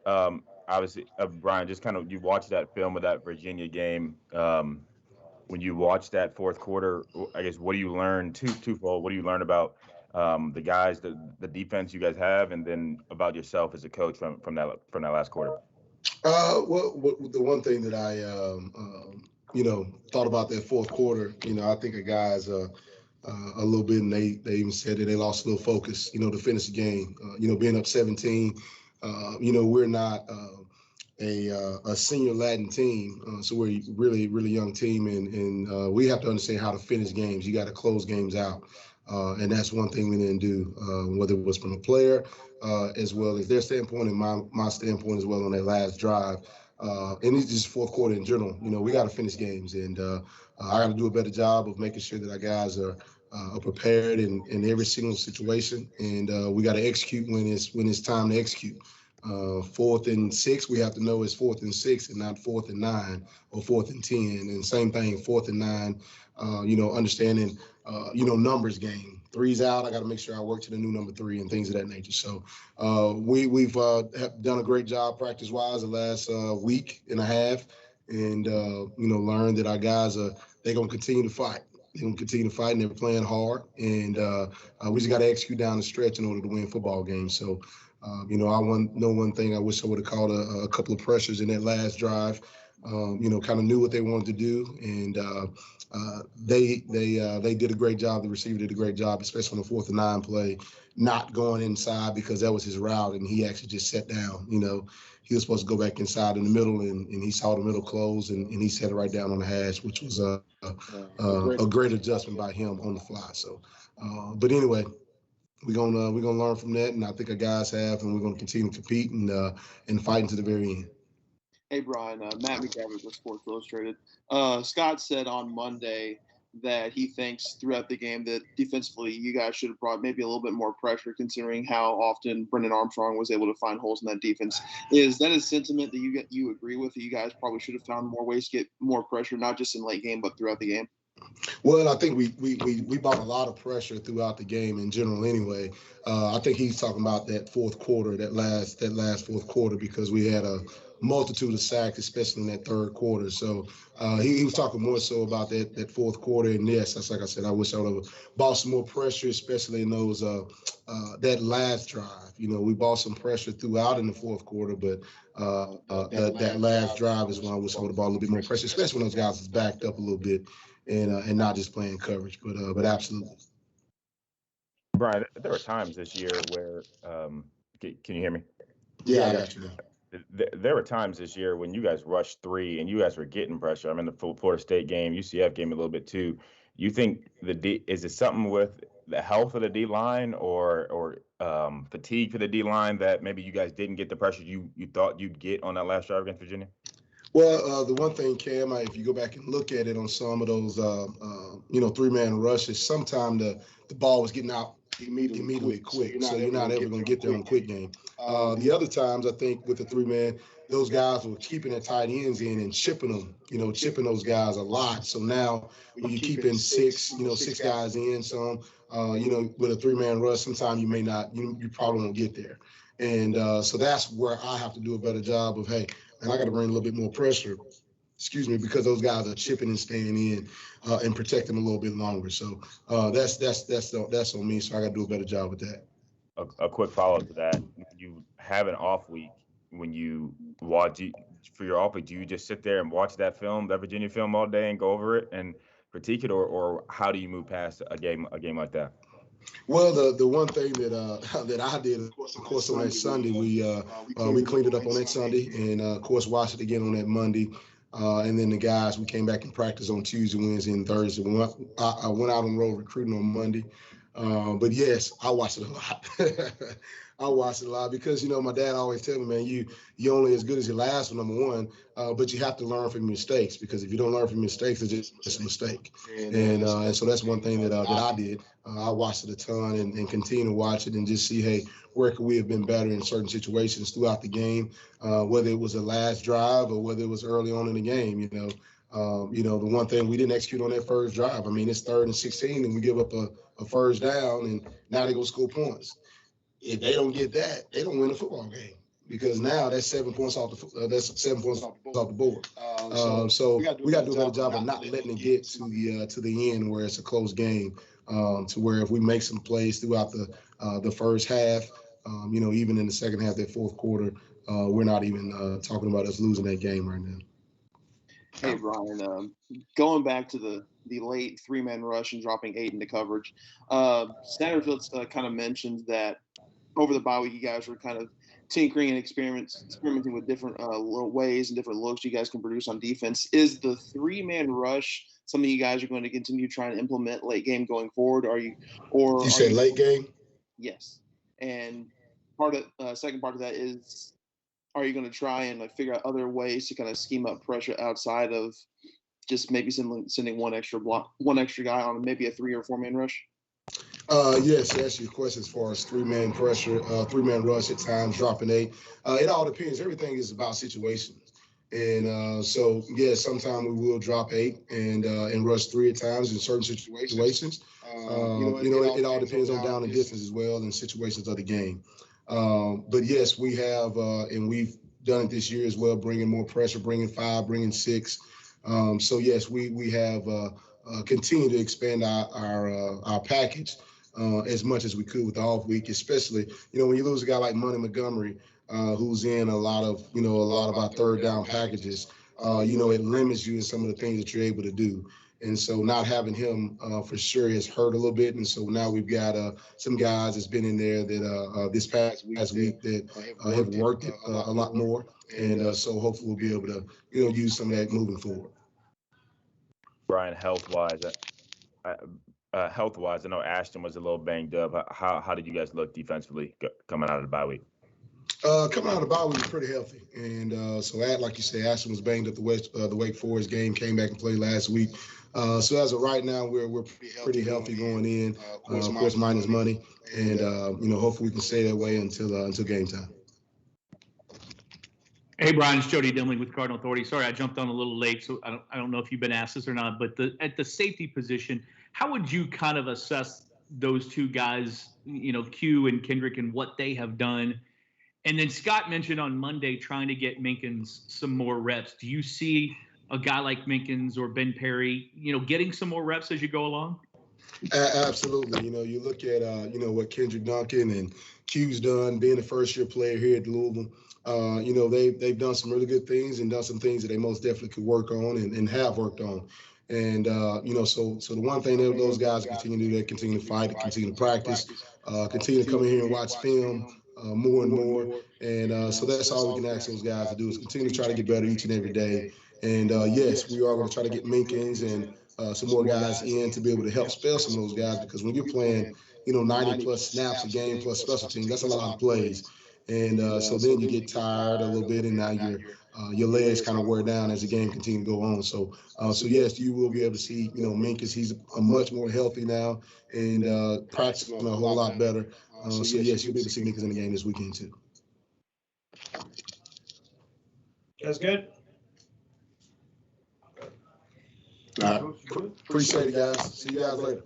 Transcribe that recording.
Obviously, Brian, just kind of you watched that film of that Virginia game. When you watch that fourth quarter, I guess what do you learn? Twofold. What do you learn about the guys, the defense you guys have, and then about yourself as a coach from that last quarter? The one thing that I, thought about that fourth quarter, I think the guys a little bit, and they even said that they lost a little focus, to finish the game. Being up 17, we're not a senior Latin team, so we're a really really young team, and we have to understand how to finish games. You got to close games out, and that's one thing we didn't do, whether it was from a player as well as their standpoint and my standpoint as well on that last drive. And it's just fourth quarter in general. We got to finish games, and I got to do a better job of making sure that our guys are prepared in every single situation, and we got to execute when it's time to execute. Fourth and six, we have to know it's fourth and six and not fourth and nine or fourth and 10. And same thing, fourth and nine, understanding, numbers game. Three's out. I got to make sure I work to the new number three and things of that nature. So we've have done a great job practice wise the last week and a half, and learned that our guys they're gonna continue to fight. They're gonna continue to fight, and they're playing hard. And we just got to execute down the stretch in order to win football games. So. Know one thing. I wish I would have called a couple of pressures in that last drive. Kind of knew what they wanted to do, and they did a great job. The receiver did a great job, especially on the fourth and nine play, not going inside because that was his route, and he actually just sat down. He was supposed to go back inside in the middle, and he saw the middle close, and he set it right down on the hash, which was a great adjustment by him on the fly. So, but anyway, we're gonna learn from that, and I think our guys have, and we're gonna continue to compete and fight into the very end. Hey, Brian, Matt McGavitt with Sports Illustrated. Scott said on Monday that he thinks throughout the game that defensively you guys should have brought maybe a little bit more pressure, considering how often Brendan Armstrong was able to find holes in that defense. Is that a sentiment that you agree with? That you guys probably should have found more ways to get more pressure, not just in late game but throughout the game? Well, I think we brought a lot of pressure throughout the game in general. Anyway, I think he's talking about that fourth quarter, that last fourth quarter, because we had a multitude of sacks, especially in that third quarter. So he was talking more so about that fourth quarter. And yes, that's like I said, I wish I would have brought some more pressure, especially in those that last drive. We brought some pressure throughout in the fourth quarter, but that last drive is when I wish I would have brought a little bit more pressure, especially when those guys was backed up a little bit. And not just playing coverage, but absolutely. Brian, there were times this year where, can you hear me? Yeah, I got you now. There were times this year when you guys rushed three and you guys were getting pressure. I mean, the Florida State game, UCF game a little bit too. You think is it something with the health of the D line or fatigue for the D line that maybe you guys didn't get the pressure you thought you'd get on that last drive against Virginia? Well, the one thing, Cam, if you go back and look at it on some of those, three-man rushes, sometimes the ball was getting out immediately quick, so you're not ever going to get there on a quick game. The other times, I think, with the three-man, those guys were keeping their tight ends in and chipping them, chipping those guys a lot. So now when you keep in six guys in, with a three-man rush, sometimes you may not, you probably won't get there. And so that's where I have to do a better job of, hey, and I got to bring a little bit more pressure, because those guys are chipping and staying in and protecting a little bit longer. So that's on me. So I got to do a better job with that. A quick follow-up to that: when you have an off week, when you watch for your off week, do you just sit there and watch that Virginia film all day and go over it and critique it, or how do you move past a game like that? Well, the one thing that I did, of course, on that Sunday, we cleaned it up on that Sunday, and of course watched it again on that Monday, and then the guys, we came back and practiced on Tuesday, Wednesday, and Thursday. I went out on the road recruiting on Monday, but yes, I watched it a lot. I watched it a lot because my dad always tell me, man, you only as good as your last one, number one, but you have to learn from your mistakes, because if you don't learn from your mistakes, it's just a mistake. And so that's one thing that I did. I watched it a ton and continue to watch it and just see, hey, where could we have been better in certain situations throughout the game, whether it was the last drive or whether it was early on in the game. The one thing we didn't execute on that first drive. I mean, it's 3rd and 16, and we give up a first down, and now they go score points. If they don't get that, they don't win a football game. because now that's 7 points off the board. So we got to do a better job of not letting it get to the end where it's a close game. To where if we make some plays throughout the first half, even in the second half, that fourth quarter, we're not even talking about us losing that game right now. Hey, Bryan, going back to the late three-man rush and dropping 8 into coverage, Satterfield's kind of mentioned that over the bye week, you guys were kind of tinkering and experimenting with different little ways and different looks you guys can produce on defense. Is the three-man rush something you guys are going to continue trying to implement late game going forward? You said late game? Yes. And second part of that is, are you going to try and figure out other ways to kind of scheme up pressure outside of just maybe sending one extra guy on maybe a 3 or 4 man rush? Yes, to answer your question as far as three-man pressure, three-man rush at times, dropping 8. It all depends. Everything is about situations. And so, yes, sometimes we will drop 8 and rush 3 at times in certain situations. It all depends on down and distance as well and situations of the game. But yes, we have, and we've done it this year as well, bringing more pressure, bringing 5, bringing 6. So yes, we have continued to expand our package as much as we could with the off week, especially when you lose a guy like Money Montgomery, who's in a lot of our third down packages. It limits you in some of the things that you're able to do. And so not having him for sure has hurt a little bit. And so now we've got some guys that's been in there that this past week that have worked it a lot more. And so hopefully we'll be able to use some of that moving forward. Bryan, health-wise, I know Ashton was a little banged up. How did you guys look defensively coming out of the bye week? Coming out of the bye week, pretty healthy. And so, like you say, Ashton was banged up the Wake Forest game, came back and played last week. So as of right now, we're pretty healthy going in. Of course, minus money, and hopefully we can stay that way until game time. Hey, Bryan, it's Jody Dimling with Cardinal Authority. Sorry, I jumped on a little late, so I don't know if you've been asked this or not. But at the safety position, how would you kind of assess those two guys, Q and Kendrick, and what they have done? And then Scott mentioned on Monday trying to get Minkins some more reps. Do you see a guy like Minkins or Ben Perry, getting some more reps as you go along? Absolutely. You look at what Kendrick Duncan and Q's done, being a first-year player here at Louisville. They've done some really good things and done some things that they most definitely could work on and have worked on. And so the one thing that those guys continue to do, they continue to fight, continue to practice, continue to come in here and watch film more and more. And so that's all we can ask those guys to do is continue to try to get better each and every day. And yes, we are going to try to get Minkins and some more guys in to be able to help spell some of those guys, because when you're playing 90 plus snaps a game plus special teams, that's a lot of plays. And so then you get tired a little bit, and now your legs kind of wear down as the game continues to go on. So yes, you will be able to see Minkins. He's a much more healthy now and practicing a whole lot better. So yes, you'll be able to see Minkins in the game this weekend too. That's good. All right. Appreciate it, guys. See you guys later.